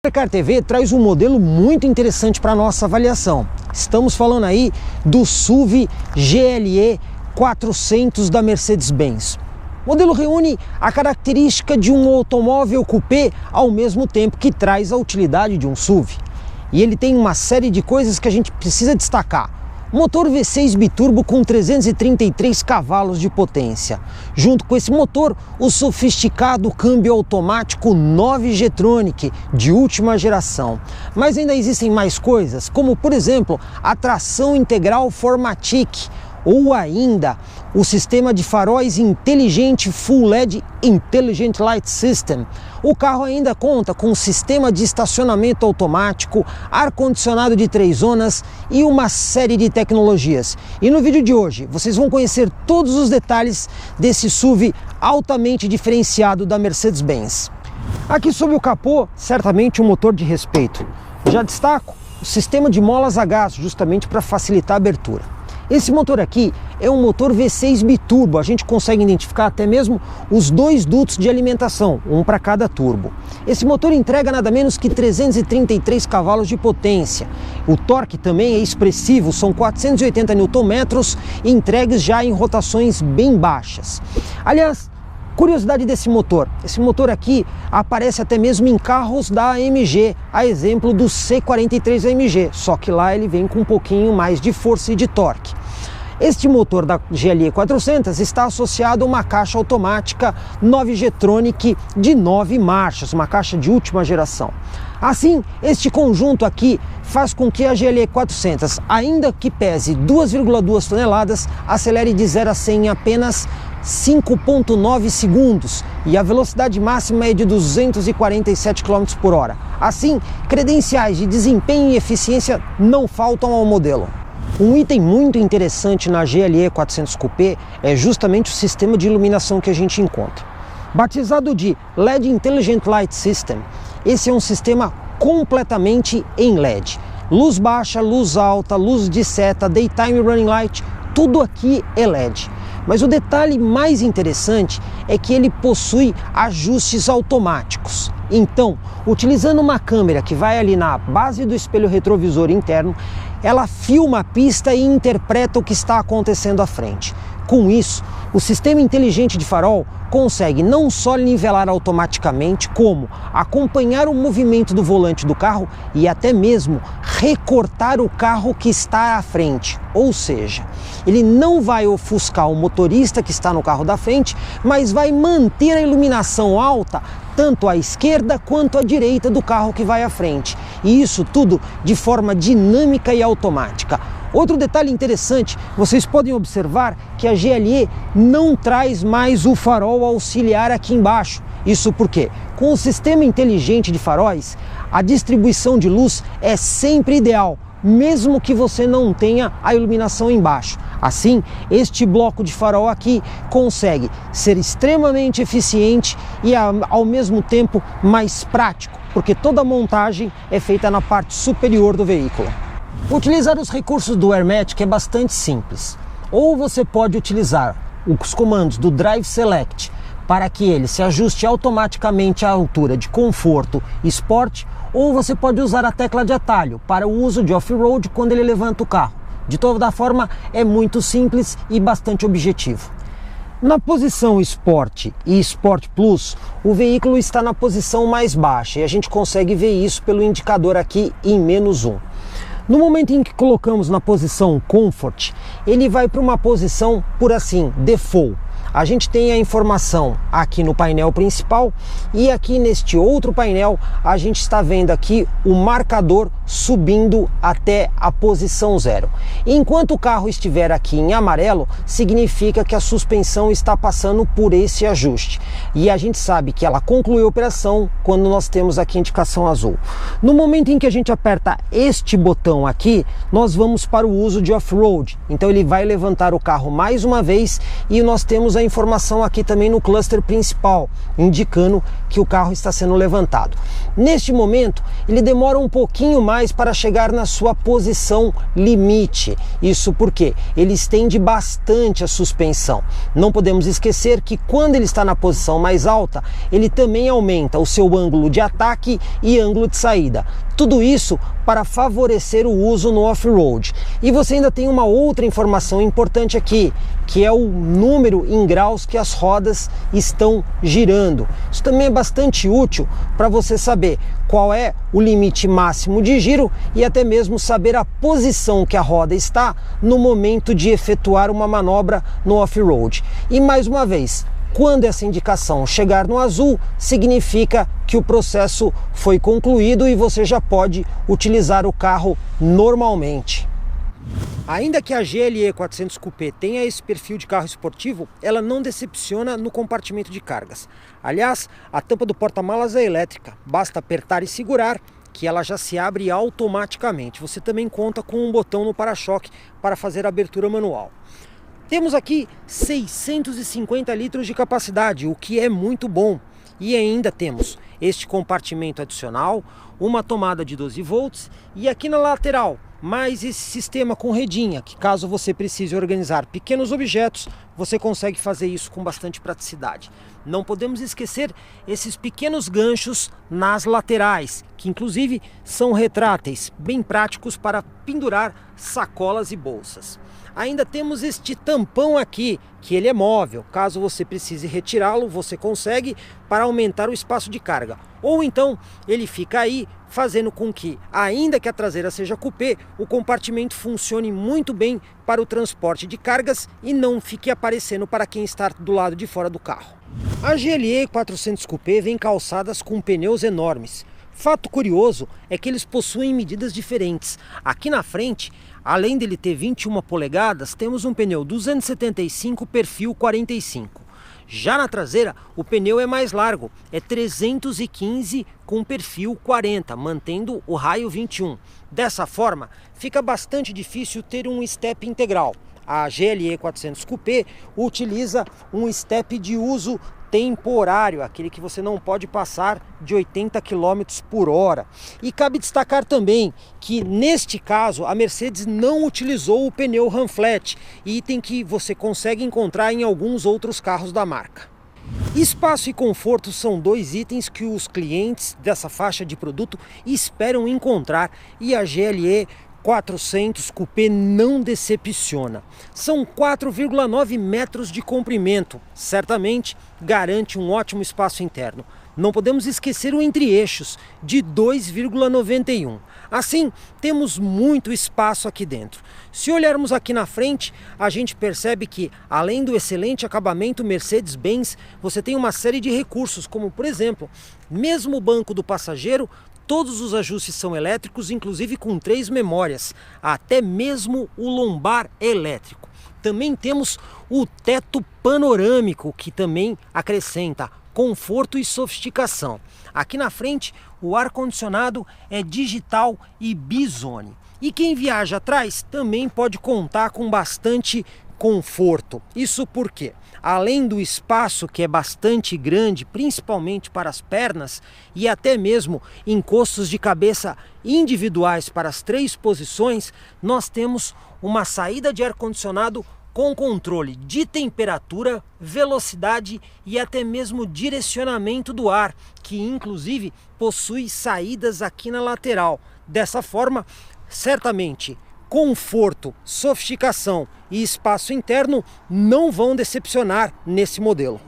Hipercar TV traz um modelo muito interessante para nossa avaliação. Estamos falando aí do SUV GLE 400 da Mercedes-Benz. O modelo reúne a característica de um automóvel coupé ao mesmo tempo que traz a utilidade de um SUV. E ele tem uma série de coisas que a gente precisa destacar. Motor V6 biturbo com 333 cavalos de potência. Junto com esse motor, o sofisticado câmbio automático 9G-Tronic de última geração. Mas ainda existem mais coisas, como por exemplo, a tração integral Formatic, ou ainda o sistema de faróis inteligente Full LED Intelligent Light System. O carro ainda conta com um sistema de estacionamento automático, ar-condicionado de 3 zonas e uma série de tecnologias. E no vídeo de hoje vocês vão conhecer todos os detalhes desse SUV altamente diferenciado da Mercedes-Benz. Aqui sob o capô, certamente um motor de respeito. Já destaco o sistema de molas a gás, justamente para facilitar a abertura. Esse motor aqui é um motor V6 biturbo, a gente consegue identificar até mesmo os 2 dutos de alimentação, um para cada turbo. Esse motor entrega nada menos que 333 cavalos de potência. O torque também é expressivo, são 480 Nm entregues já em rotações bem baixas. Aliás, curiosidade desse motor, esse motor aqui aparece até mesmo em carros da AMG, a exemplo do C43 AMG, só que lá ele vem com um pouquinho mais de força e de torque. Este motor da GLE 400 está associado a uma caixa automática 9G-Tronic de 9 marchas, uma caixa de última geração. Assim, este conjunto aqui faz com que a GLE 400, ainda que pese 2,2 toneladas, acelere de 0 a 100 em apenas 5,9 segundos e a velocidade máxima é de 247 km por hora. Assim, credenciais de desempenho e eficiência não faltam ao modelo. Um item muito interessante na GLE 400 Coupé é justamente o sistema de iluminação que a gente encontra. Batizado de LED Intelligent Light System, esse é um sistema completamente em LED. Luz baixa, luz alta, luz de seta, Daytime Running Light, tudo aqui é LED. Mas o detalhe mais interessante é que ele possui ajustes automáticos. Então, utilizando uma câmera que vai ali na base do espelho retrovisor interno, ela filma a pista e interpreta o que está acontecendo à frente. Com isso, o sistema inteligente de farol consegue não só nivelar automaticamente, como acompanhar o movimento do volante do carro e até mesmo recortar o carro que está à frente. Ou seja, ele não vai ofuscar o motorista que está no carro da frente, mas vai manter a iluminação alta tanto à esquerda quanto à direita do carro que vai à frente. E isso tudo de forma dinâmica e automática. Outro detalhe interessante, vocês podem observar que a GLE não traz mais o farol auxiliar aqui embaixo. Isso porque, com o sistema inteligente de faróis, a distribuição de luz é sempre ideal, mesmo que você não tenha a iluminação embaixo. Assim, este bloco de farol aqui consegue ser extremamente eficiente e ao mesmo tempo mais prático, porque toda a montagem é feita na parte superior do veículo. Utilizar os recursos do Airmatic é bastante simples. Ou você pode utilizar os comandos do Drive Select para que ele se ajuste automaticamente à altura de conforto e Sport, ou você pode usar a tecla de atalho para o uso de off-road quando ele levanta o carro. De toda forma, é muito simples e bastante objetivo. Na posição Sport e Sport Plus, o veículo está na posição mais baixa e a gente consegue ver isso pelo indicador aqui em -1. No momento em que colocamos na posição Comfort, ele vai para uma posição, por assim, Default. A gente tem a informação aqui no painel principal e aqui neste outro painel a gente está vendo aqui o marcador subindo até a posição 0. Enquanto o carro estiver aqui em amarelo, significa que a suspensão está passando por esse ajuste. E a gente sabe que ela concluiu a operação quando nós temos aqui a indicação azul. No momento em que a gente aperta este botão aqui, nós vamos para o uso de off-road. Então ele vai levantar o carro mais uma vez e nós temos a informação aqui também no cluster principal, indicando que o carro está sendo levantado. Neste momento, ele demora um pouquinho mais para chegar na sua posição limite. Isso porque ele estende bastante a suspensão. Não podemos esquecer que quando ele está na posição mais alta, ele também aumenta o seu ângulo de ataque e ângulo de saída. Tudo isso para favorecer o uso no off-road. E você ainda tem uma outra informação importante aqui, que é o número em graus que as rodas estão girando. Isso também é bastante útil para você saber qual é o limite máximo de giro e até mesmo saber a posição que a roda está no momento de efetuar uma manobra no off-road. E mais uma vez, quando essa indicação chegar no azul, significa que o processo foi concluído e você já pode utilizar o carro normalmente. Ainda que a GLE 400 Coupé tenha esse perfil de carro esportivo, ela não decepciona no compartimento de cargas. Aliás, a tampa do porta-malas é elétrica, basta apertar e segurar que ela já se abre automaticamente. Você também conta com um botão no para-choque para fazer a abertura manual. Temos aqui 650 litros de capacidade, o que é muito bom. E ainda temos este compartimento adicional, uma tomada de 12 volts e aqui na lateral, mais esse sistema com redinha, que caso você precise organizar pequenos objetos, você consegue fazer isso com bastante praticidade. Não podemos esquecer esses pequenos ganchos nas laterais, que inclusive são retráteis, bem práticos para pendurar sacolas e bolsas. Ainda temos este tampão aqui, que ele é móvel. Caso você precise retirá-lo, você consegue para aumentar o espaço de carga. Ou então ele fica aí, fazendo com que, ainda que a traseira seja coupé, o compartimento funcione muito bem para o transporte de cargas e não fique aparecendo para quem está do lado de fora do carro. A GLE 400 Coupé vem calçadas com pneus enormes. Fato curioso é que eles possuem medidas diferentes. Aqui na frente, além dele ter 21 polegadas, temos um pneu 275 perfil 45. Já na traseira, o pneu é mais largo, é 315 com perfil 40, mantendo o raio 21. Dessa forma, fica bastante difícil ter um step integral. A GLE 400 Coupé utiliza um step de uso temporário, aquele que você não pode passar de 80 km por hora. E cabe destacar também que neste caso a Mercedes não utilizou o pneu Run Flat, item que você consegue encontrar em alguns outros carros da marca. Espaço e conforto são dois itens que os clientes dessa faixa de produto esperam encontrar e a GLE 400 Coupé não decepciona. São 4,9 metros de comprimento, certamente garante um ótimo espaço interno. Não podemos esquecer o entre-eixos de 2,91. Assim, temos muito espaço aqui dentro. Se olharmos aqui na frente, a gente percebe que, além do excelente acabamento Mercedes-Benz, você tem uma série de recursos, como por exemplo, mesmo o banco do passageiro, todos os ajustes são elétricos, inclusive com 3 memórias, até mesmo o lombar elétrico. Também temos o teto panorâmico, que também acrescenta conforto e sofisticação. Aqui na frente, o ar-condicionado é digital e bizone. E quem viaja atrás também pode contar com bastante conforto. Isso porque, além do espaço que é bastante grande, principalmente para as pernas, e até mesmo encostos de cabeça individuais para as 3 posições, nós temos uma saída de ar-condicionado com controle de temperatura, velocidade e até mesmo direcionamento do ar, que inclusive possui saídas aqui na lateral. Dessa forma, certamente, conforto, sofisticação e espaço interno não vão decepcionar nesse modelo.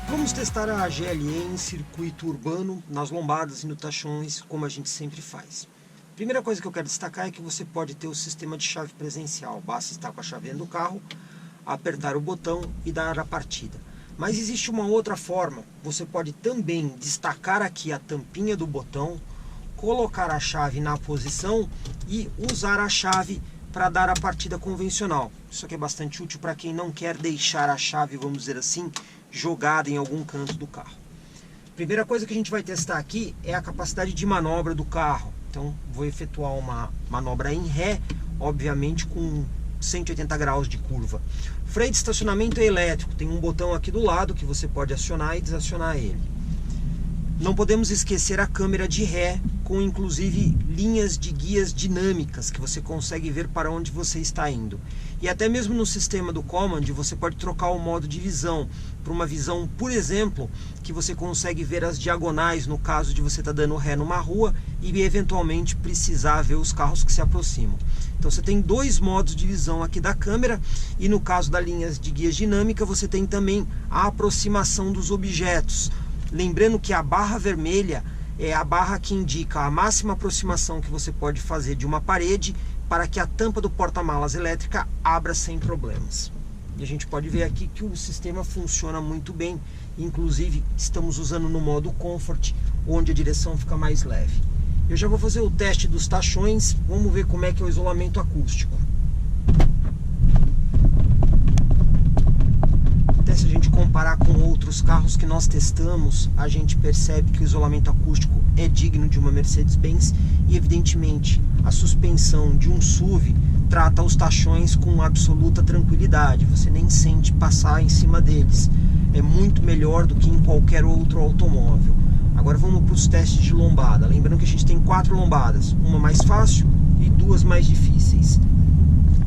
Vamos testar a GLE em circuito urbano, nas lombadas e no tachões, como a gente sempre faz. Primeira coisa que eu quero destacar é que você pode ter o sistema de chave presencial. Basta estar com a chave dentro do carro, apertar o botão e dar a partida. Mas existe uma outra forma. Você pode também destacar aqui a tampinha do botão, colocar a chave na posição e usar a chave para dar a partida convencional. Isso aqui é bastante útil para quem não quer deixar a chave, vamos dizer assim, jogada em algum canto do carro. Primeira coisa que a gente vai testar aqui é a capacidade de manobra do carro. Então vou efetuar uma manobra em ré, obviamente com 180 graus de curva. Freio de estacionamento é elétrico, tem um botão aqui do lado que você pode acionar e desacionar ele. Não podemos esquecer a câmera de ré, com inclusive linhas de guias dinâmicas, que você consegue ver para onde você está indo. E até mesmo no sistema do Command, você pode trocar o modo de visão para uma visão, por exemplo, que você consegue ver as diagonais no caso de você estar dando ré numa rua e eventualmente precisar ver os carros que se aproximam. Então você tem dois modos de visão aqui da câmera, e no caso das linhas de guias dinâmica você tem também a aproximação dos objetos. Lembrando que a barra vermelha é a barra que indica a máxima aproximação que você pode fazer de uma parede para que a tampa do porta-malas elétrica abra sem problemas. E a gente pode ver aqui que o sistema funciona muito bem. Inclusive estamos usando no modo Comfort, onde a direção fica mais leve. Eu já vou fazer o teste dos tachões, vamos ver como é que é o isolamento acústico. Se a gente comparar com outros carros que nós testamos, a gente percebe que o isolamento acústico é digno de uma Mercedes-Benz e, evidentemente, a suspensão de um SUV trata os tachões com absoluta tranquilidade. Você nem sente passar em cima deles. É muito melhor do que em qualquer outro automóvel. Agora vamos para os testes de lombada. Lembrando que a gente tem 4 lombadas, uma mais fácil e 2 mais difíceis.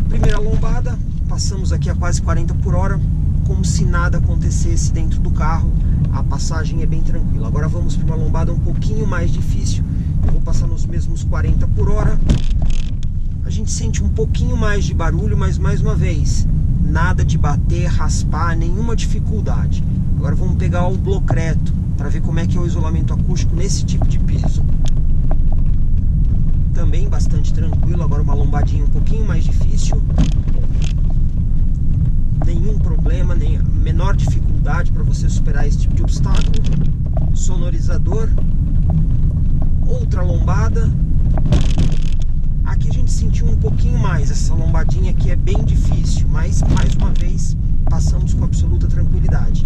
Primeira lombada, passamos aqui a quase 40 por hora. Como se nada acontecesse dentro do carro, a passagem é bem tranquila. Agora vamos para uma lombada um pouquinho mais difícil. Eu vou passar nos mesmos 40 por hora. A gente sente um pouquinho mais de barulho, mas mais uma vez, nada de bater, raspar, nenhuma dificuldade. Agora vamos pegar o bloco reto para ver como é que é o isolamento acústico nesse tipo de piso. Também bastante tranquilo. Agora uma lombadinha um pouquinho mais difícil. Nenhum problema, nem a menor dificuldade para você superar esse tipo de obstáculo. Sonorizador. Outra lombada. Aqui a gente sentiu um pouquinho mais. Essa lombadinha aqui é bem difícil, mas mais uma vez passamos com absoluta tranquilidade.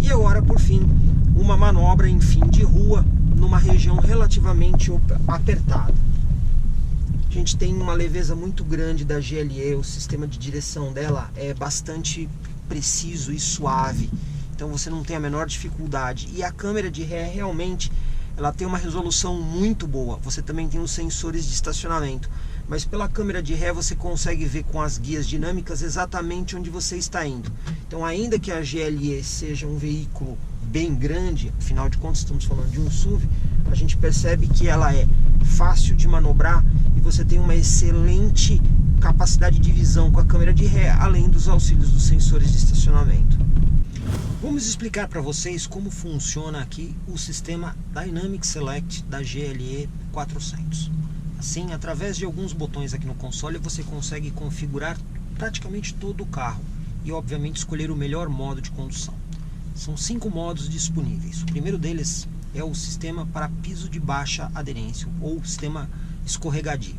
E agora, por fim, uma manobra em fim de rua numa região relativamente apertada. A gente tem uma leveza muito grande da GLE, o sistema de direção dela é bastante preciso e suave, então você não tem a menor dificuldade. E a câmera de ré realmente ela tem uma resolução muito boa. Você também tem os sensores de estacionamento, mas pela câmera de ré você consegue ver com as guias dinâmicas exatamente onde você está indo. Então, ainda que a GLE seja um veículo bem grande, afinal de contas estamos falando de um SUV, a gente percebe que ela é fácil de manobrar e você tem uma excelente capacidade de visão com a câmera de ré, além dos auxílios dos sensores de estacionamento. Vamos explicar para vocês como funciona aqui o sistema Dynamic Select da GLE 400. Assim, através de alguns botões aqui no console, você consegue configurar praticamente todo o carro e, obviamente, escolher o melhor modo de condução. São 5 modos disponíveis. O primeiro deles é o sistema para piso de baixa aderência, ou sistema escorregadio.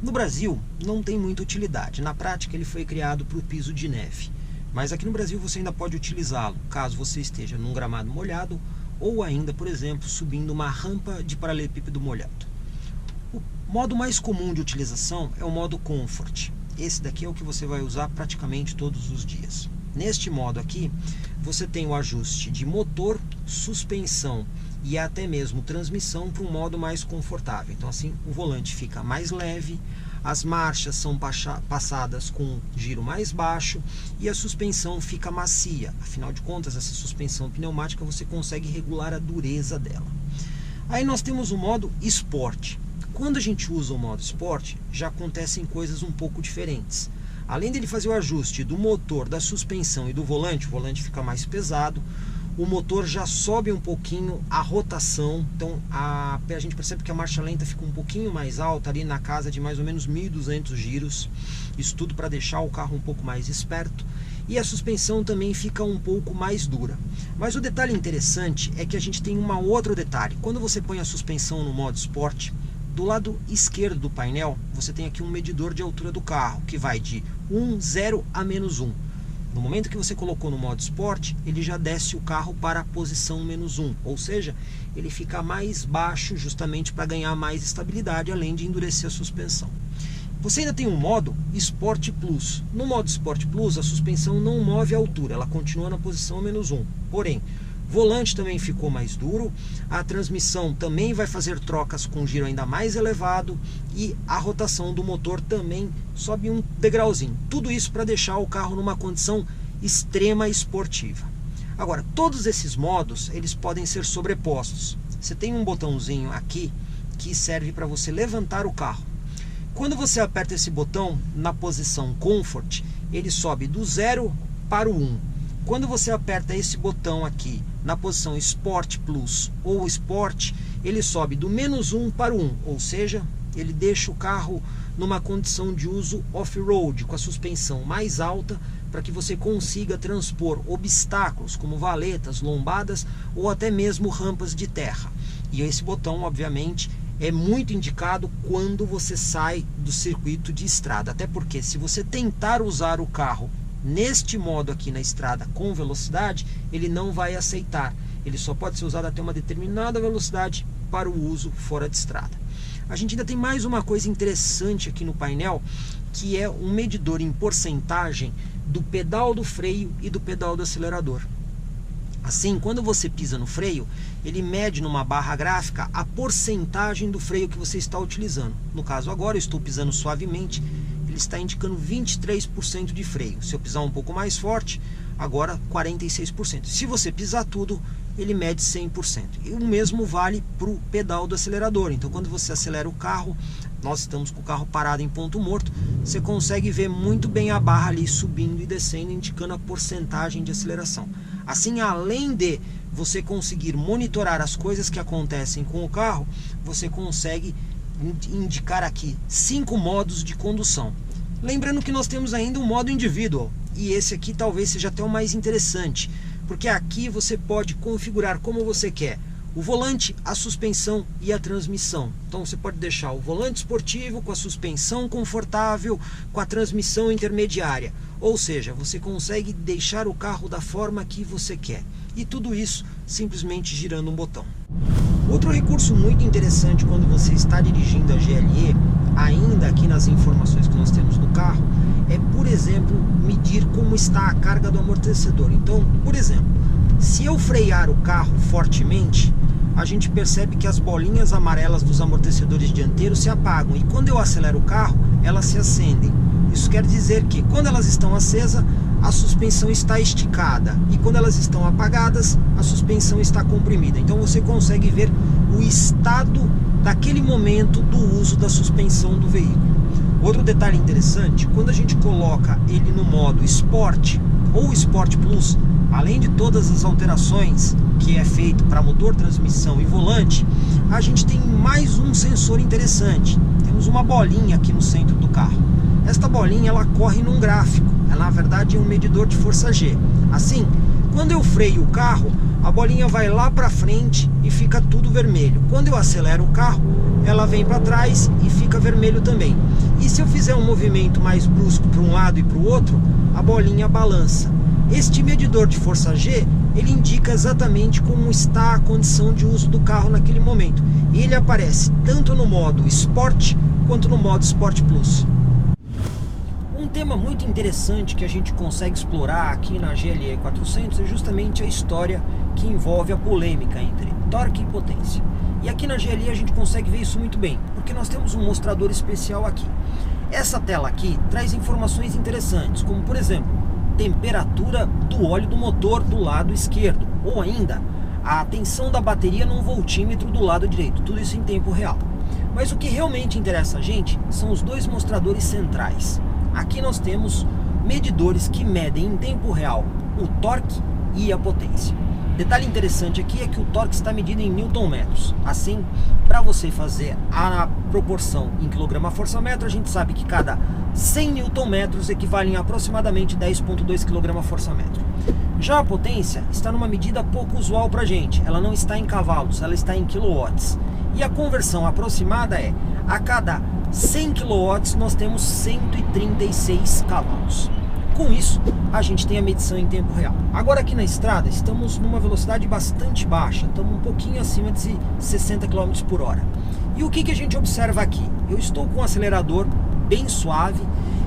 No Brasil, não tem muita utilidade. Na prática, ele foi criado para o piso de neve. Mas aqui no Brasil você ainda pode utilizá-lo, caso você esteja num gramado molhado, ou ainda, por exemplo, subindo uma rampa de paralelepípedo molhado. O modo mais comum de utilização é o modo Comfort. Esse daqui é o que você vai usar praticamente todos os dias. Neste modo aqui, você tem o ajuste de motor, suspensão e até mesmo transmissão para um modo mais confortável. Então assim, o volante fica mais leve, as marchas são passadas com um giro mais baixo e a suspensão fica macia. Afinal de contas, essa suspensão pneumática você consegue regular a dureza dela. Aí nós temos o modo Sport. Quando a gente usa o modo Sport, já acontecem coisas um pouco diferentes. Além dele fazer o ajuste do motor, da suspensão e do volante, o volante fica mais pesado, o motor já sobe um pouquinho a rotação, então a gente percebe que a marcha lenta fica um pouquinho mais alta, ali na casa de mais ou menos 1.200 giros, isso tudo para deixar o carro um pouco mais esperto, e a suspensão também fica um pouco mais dura. Mas o detalhe interessante é que a gente tem um outro detalhe. Quando você põe a suspensão no modo Sport, do lado esquerdo do painel, você tem aqui um medidor de altura do carro, que vai de 0 a -1. No momento que você colocou no modo Sport, ele já desce o carro para a posição -1, ou seja, ele fica mais baixo justamente para ganhar mais estabilidade, além de endurecer a suspensão. Você ainda tem um modo Sport Plus. No modo Sport Plus, a suspensão não move a altura, ela continua na posição -1. Porém, o volante também ficou mais duro, a transmissão também vai fazer trocas com giro ainda mais elevado e a rotação do motor também sobe um degrauzinho. Tudo isso para deixar o carro numa condição extrema esportiva. Agora, todos esses modos, eles podem ser sobrepostos. Você tem um botãozinho aqui que serve para você levantar o carro. Quando você aperta esse botão na posição Comfort, ele sobe do 0 para o 1. Quando você aperta esse botão aqui na posição Sport Plus ou Sport, ele sobe do -1 para o 1, ou seja, ele deixa o carro numa condição de uso off-road, com a suspensão mais alta, para que você consiga transpor obstáculos como valetas, lombadas ou até mesmo rampas de terra. E esse botão, obviamente, é muito indicado quando você sai do circuito de estrada, até porque se você tentar usar o carro neste modo aqui na estrada com velocidade, ele não vai aceitar. Ele só pode ser usado até uma determinada velocidade para o uso fora de estrada. A gente ainda tem mais uma coisa interessante aqui no painel, que é um medidor em porcentagem do pedal do freio e do pedal do acelerador. Assim, quando você pisa no freio, ele mede numa barra gráfica a porcentagem do freio que você está utilizando. No caso agora, eu estou pisando suavemente, ele está indicando 23% de freio. Se eu pisar um pouco mais forte, agora 46%. Se você pisar tudo, ele mede 100%. E o mesmo vale para o pedal do acelerador. Então, quando você acelera o carro, nós estamos com o carro parado em ponto morto, você consegue ver muito bem a barra ali subindo e descendo, indicando a porcentagem de aceleração. Assim, além de você conseguir monitorar as coisas que acontecem com o carro, você consegue indicar aqui 5 modos de condução. Lembrando que nós temos ainda um modo individual, e esse aqui talvez seja até o mais interessante, porque aqui você pode configurar como você quer o volante, a suspensão e a transmissão. Então você pode deixar o volante esportivo com a suspensão confortável, com a transmissão intermediária, ou seja, você consegue deixar o carro da forma que você quer, e tudo isso simplesmente girando um botão. Outro recurso muito interessante quando você está dirigindo a GLE, ainda aqui nas informações que nós temos no carro, é, por exemplo, medir como está a carga do amortecedor. Então, por exemplo, se eu frear o carro fortemente, a gente percebe que as bolinhas amarelas dos amortecedores dianteiros se apagam, e quando eu acelero o carro, elas se acendem. Isso quer dizer que quando elas estão acesas, a suspensão está esticada, e quando elas estão apagadas, a suspensão está comprimida. Então você consegue ver o estado daquele momento do uso da suspensão do veículo. Outro detalhe interessante, quando a gente coloca ele no modo Sport ou Sport Plus, além de todas as alterações que é feito para motor, transmissão e volante, a gente tem mais um sensor interessante. Temos uma bolinha aqui no centro do carro. Esta bolinha ela corre num gráfico, ela na verdade é um medidor de força G. Assim, quando eu freio o carro, a bolinha vai lá para frente e fica tudo vermelho. Quando eu acelero o carro, ela vem para trás e fica vermelho também. E se eu fizer um movimento mais brusco para um lado e para o outro, a bolinha balança. Este medidor de força G, ele indica exatamente como está a condição de uso do carro naquele momento. E ele aparece tanto no modo Sport quanto no modo Sport Plus. Um tema muito interessante que a gente consegue explorar aqui na GLE 400 é justamente a história que envolve a polêmica entre torque e potência. E aqui na GLE a gente consegue ver isso muito bem, porque nós temos um mostrador especial aqui. Essa tela aqui traz informações interessantes, como por exemplo, temperatura do óleo do motor do lado esquerdo, ou ainda a tensão da bateria num voltímetro do lado direito, tudo isso em tempo real. Mas o que realmente interessa a gente são os dois mostradores centrais. Aqui nós temos medidores que medem em tempo real o torque e a potência. Detalhe interessante aqui é que o torque está medido em newton-metros. Assim, para você fazer a proporção em quilograma-força-metro, a gente sabe que cada 100 newton-metros equivalem a aproximadamente 10,2 kg/metro. Já a potência está numa medida pouco usual para a gente. Ela não está em cavalos, ela está em quilowatts. E a conversão aproximada é, a cada 100 kW nós temos 136 cavalos. Com isso, a gente tem a medição em tempo real. Agora aqui na estrada, estamos numa velocidade bastante baixa, estamos um pouquinho acima de 60 km por hora. E o que a gente observa aqui? Eu estou com um acelerador bem suave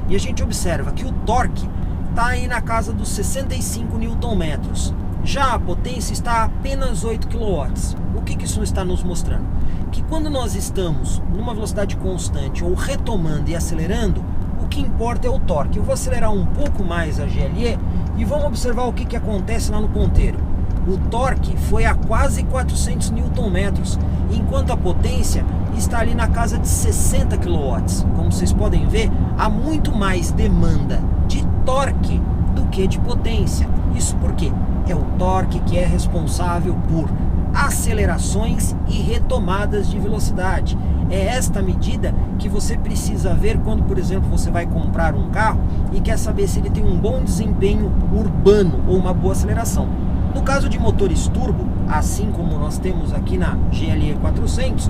e a gente observa que o torque está aí na casa dos 65 Nm. Já a potência está a apenas 8 kW. O que isso está nos mostrando? Que quando nós estamos numa velocidade constante ou retomando e acelerando, o que importa é o torque. Eu vou acelerar um pouco mais a GLE e vamos observar o que acontece lá no ponteiro. O torque foi a quase 400 Nm, enquanto a potência está ali na casa de 60 kW. Como vocês podem ver, há muito mais demanda de torque do que de potência. Isso porque é o torque que é responsável por acelerações e retomadas de velocidade. É esta medida que você precisa ver quando, por exemplo, você vai comprar um carro e quer saber se ele tem um bom desempenho urbano ou uma boa aceleração. No caso de motores turbo, assim como nós temos aqui na GLE 400,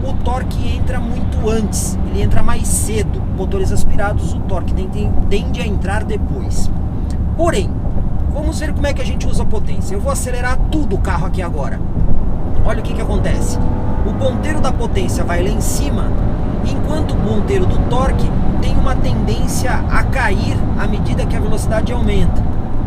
o torque entra muito antes, ele entra mais cedo. Motores aspirados, o torque tende a entrar depois. Porém, vamos ver como é que a gente usa a potência. Eu vou acelerar tudo o carro aqui agora. Olha o que acontece. O ponteiro da potência vai lá em cima, enquanto o ponteiro do torque tem uma tendência a cair à medida que a velocidade aumenta.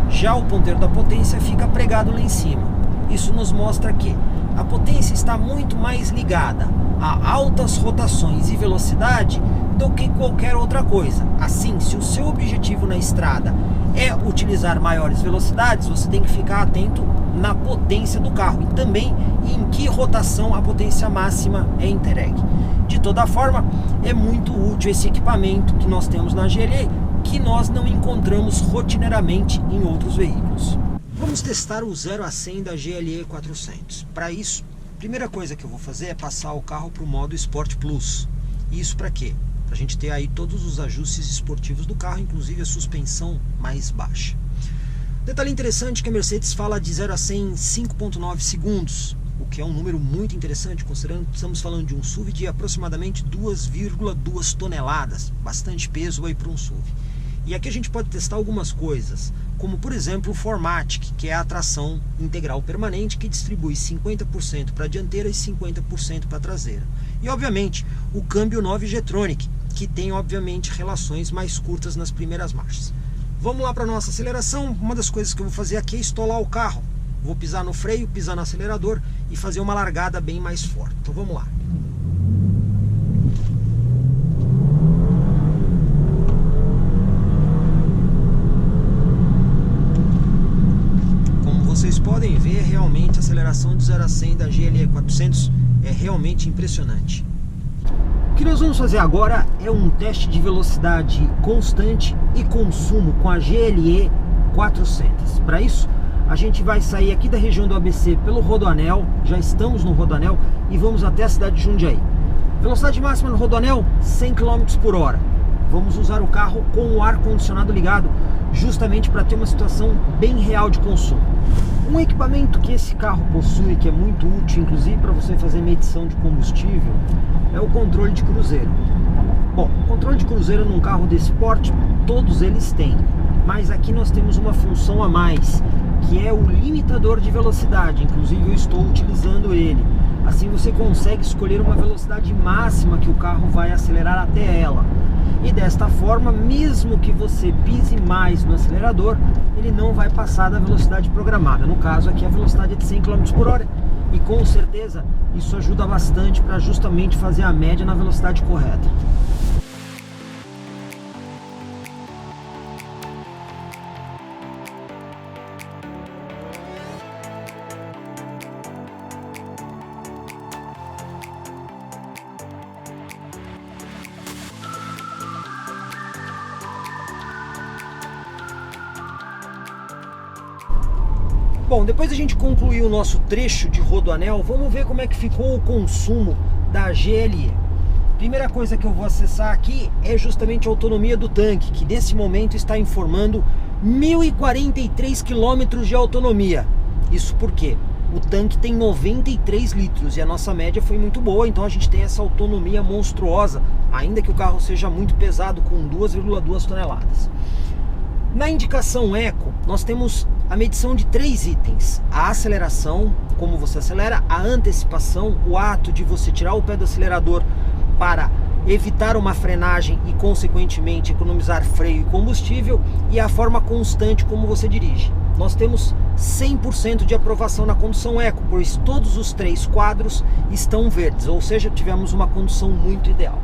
Já o ponteiro da potência fica pregado lá em cima. Isso nos mostra que a potência está muito mais ligada a altas rotações e velocidade do que qualquer outra coisa. Assim, se o seu objetivo na estrada é utilizar maiores velocidades, você tem que ficar atento na potência do carro e também em que rotação a potência máxima é entregue. De toda forma, é muito útil esse equipamento que nós temos na GLE, que nós não encontramos rotineiramente em outros veículos. Vamos testar o 0 a 100 da GLE 400. Para isso, a primeira coisa que eu vou fazer é passar o carro para o modo Sport Plus. Isso para quê? Para a gente ter aí todos os ajustes esportivos do carro, inclusive a suspensão mais baixa. Detalhe interessante que a Mercedes fala de 0 a 100 em 5,9 segundos, o que é um número muito interessante, considerando que estamos falando de um SUV de aproximadamente 2,2 toneladas, bastante peso aí para um SUV. E aqui a gente pode testar algumas coisas, como por exemplo o Formatic, que é a tração integral permanente, que distribui 50% para a dianteira e 50% para a traseira. E obviamente o câmbio 9 G-Tronic, que tem obviamente relações mais curtas nas primeiras marchas. Vamos lá para a nossa aceleração. Uma das coisas que eu vou fazer aqui é estolar o carro. Vou pisar no freio, pisar no acelerador e fazer uma largada bem mais forte. Então vamos lá. Como vocês podem ver, realmente a aceleração de 0 a 100 da GLE 400 é realmente impressionante. O que nós vamos fazer agora é um teste de velocidade constante e consumo com a GLE 400. Para isso, a gente vai sair aqui da região do ABC pelo Rodoanel, já estamos no Rodoanel e vamos até a cidade de Jundiaí. Velocidade máxima no Rodoanel, 100 km por hora. Vamos usar o carro com o ar-condicionado ligado, justamente para ter uma situação bem real de consumo. Um equipamento que esse carro possui, que é muito útil, inclusive para você fazer medição de combustível, é o controle de cruzeiro. Bom, controle de cruzeiro num carro desse porte, todos eles têm. Mas aqui nós temos uma função a mais, que é o limitador de velocidade. Inclusive eu estou utilizando ele. Assim você consegue escolher uma velocidade máxima que o carro vai acelerar até ela. E desta forma, mesmo que você pise mais no acelerador, ele não vai passar da velocidade programada. No caso aqui a velocidade é de 100 km por hora e com certeza isso ajuda bastante para justamente fazer a média na velocidade correta. Bom, depois da gente concluir o nosso trecho de rodoanel, vamos ver como é que ficou o consumo da GLE. Primeira coisa que eu vou acessar aqui é justamente a autonomia do tanque, que nesse momento está informando 1.043 km de autonomia. Isso porque o tanque tem 93 litros e a nossa média foi muito boa, então a gente tem essa autonomia monstruosa, ainda que o carro seja muito pesado, com 2,2 toneladas. Na indicação Eco, nós temos a medição de 3 itens: a aceleração, como você acelera, a antecipação, o ato de você tirar o pé do acelerador para evitar uma frenagem e, consequentemente, economizar freio e combustível, e a forma constante como você dirige. Nós temos 100% de aprovação na condução Eco, pois todos os 3 quadros estão verdes, ou seja, tivemos uma condução muito ideal.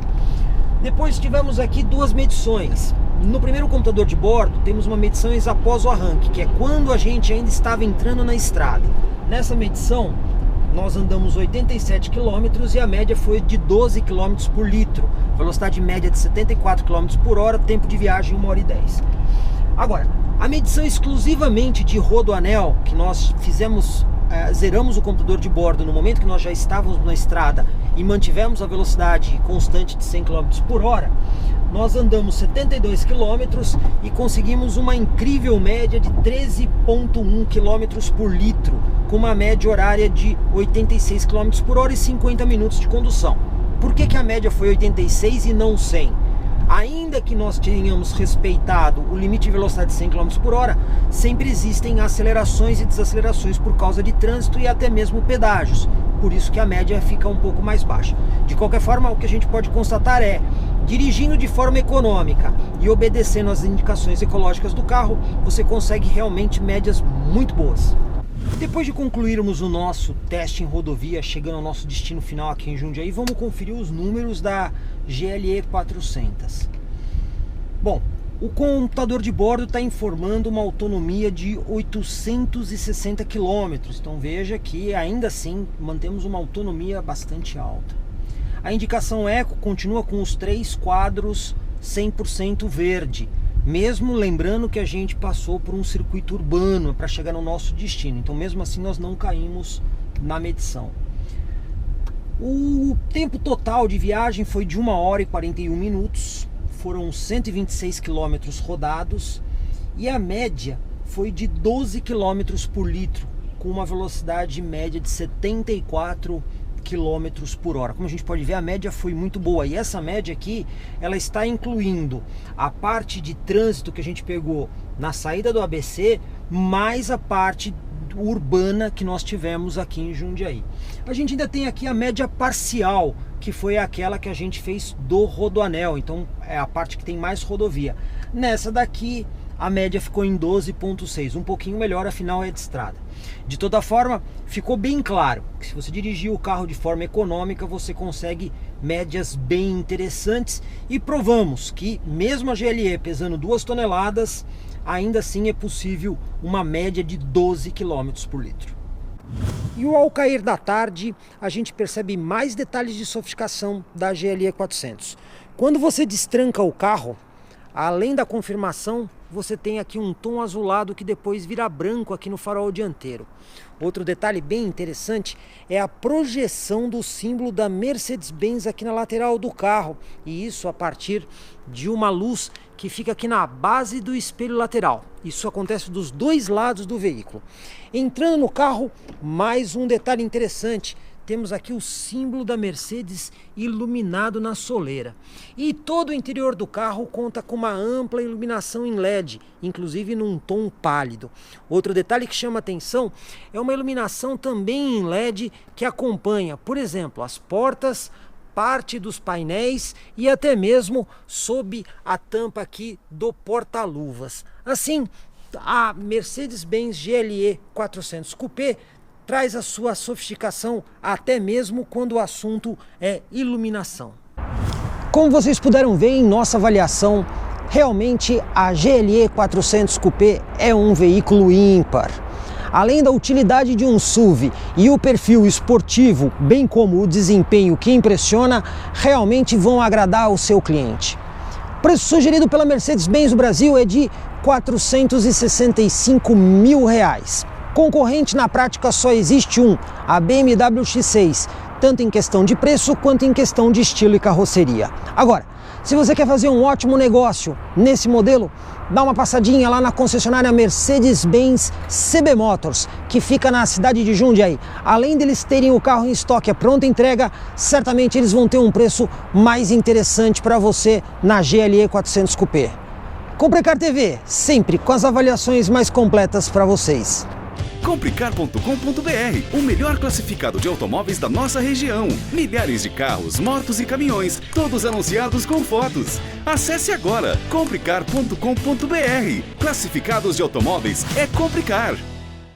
Depois tivemos aqui 2 medições. No primeiro computador de bordo, temos uma medição após o arranque, que é quando a gente ainda estava entrando na estrada. Nessa medição, nós andamos 87 km e a média foi de 12 km por litro. Velocidade média de 74 km por hora, tempo de viagem 1 hora e 10. Agora, a medição exclusivamente de rodoanel, que nós fizemos, zeramos o computador de bordo no momento que nós já estávamos na estrada e mantivemos a velocidade constante de 100 km por hora, nós andamos 72 km e conseguimos uma incrível média de 13,1 km por litro, com uma média horária de 86 km por hora e 50 minutos de condução. Por que a média foi 86 e não 100? Ainda que nós tenhamos respeitado o limite de velocidade de 100 km por hora, sempre existem acelerações e desacelerações por causa de trânsito e até mesmo pedágios. Por isso que a média fica um pouco mais baixa. De qualquer forma, o que a gente pode constatar é: dirigindo de forma econômica e obedecendo às indicações ecológicas do carro, você consegue realmente médias muito boas. Depois de concluirmos o nosso teste em rodovia, chegando ao nosso destino final aqui em Jundiaí, vamos conferir os números da GLE 400. Bom, o computador de bordo está informando uma autonomia de 860 km, então veja que ainda assim mantemos uma autonomia bastante alta. A indicação Eco continua com os 3 quadros 100% verde, mesmo lembrando que a gente passou por um circuito urbano para chegar no nosso destino, então mesmo assim nós não caímos na medição. O tempo total de viagem foi de 1 hora e 41 minutos, foram 126 km rodados e a média foi de 12 km por litro, com uma velocidade média de 74 km por hora. Como a gente pode ver, a média foi muito boa, e essa média aqui, ela está incluindo a parte de trânsito que a gente pegou na saída do ABC, mais a parte urbana que nós tivemos aqui em Jundiaí. A gente ainda tem aqui a média parcial, que foi aquela que a gente fez do rodoanel, então é a parte que tem mais rodovia. Nessa daqui a média ficou em 12,6, um pouquinho melhor, afinal é de estrada. De toda forma, ficou bem claro que se você dirigir o carro de forma econômica, você consegue médias bem interessantes, e provamos que mesmo a GLE pesando 2 toneladas, ainda assim é possível uma média de 12 km por litro. E ao cair da tarde, a gente percebe mais detalhes de sofisticação da GLE 400. Quando você destranca o carro, além da confirmação, você tem aqui um tom azulado que depois vira branco aqui no farol dianteiro. Outro detalhe bem interessante é a projeção do símbolo da Mercedes-Benz aqui na lateral do carro, e isso a partir de uma luz que fica aqui na base do espelho lateral. Isso acontece dos 2 lados do veículo. Entrando no carro, mais um detalhe interessante: temos aqui o símbolo da Mercedes iluminado na soleira. E todo o interior do carro conta com uma ampla iluminação em LED, inclusive num tom pálido. Outro detalhe que chama atenção é uma iluminação também em LED que acompanha, por exemplo, as portas, parte dos painéis e até mesmo sob a tampa aqui do porta-luvas. Assim, a Mercedes-Benz GLE 400 Coupé traz a sua sofisticação até mesmo quando o assunto é iluminação. Como vocês puderam ver em nossa avaliação, realmente a GLE 400 Coupé é um veículo ímpar. Além da utilidade de um SUV e o perfil esportivo, bem como o desempenho que impressiona, realmente vão agradar o seu cliente. O preço sugerido pela Mercedes-Benz do Brasil é de R$ 465 mil. Concorrente na prática só existe um, a BMW X6, tanto em questão de preço quanto em questão de estilo e carroceria. Agora, se você quer fazer um ótimo negócio nesse modelo, dá uma passadinha lá na concessionária Mercedes-Benz CB Motors, que fica na cidade de Jundiaí. Além deles terem o carro em estoque à pronta entrega, certamente eles vão ter um preço mais interessante para você na GLE 400 Coupé. Comprecar TV, sempre com as avaliações mais completas para vocês. Comprecar.com.br, o melhor classificado de automóveis da nossa região. Milhares de carros, motos e caminhões, todos anunciados com fotos. Acesse agora, comprecar.com.br. Classificados de automóveis é Comprecar.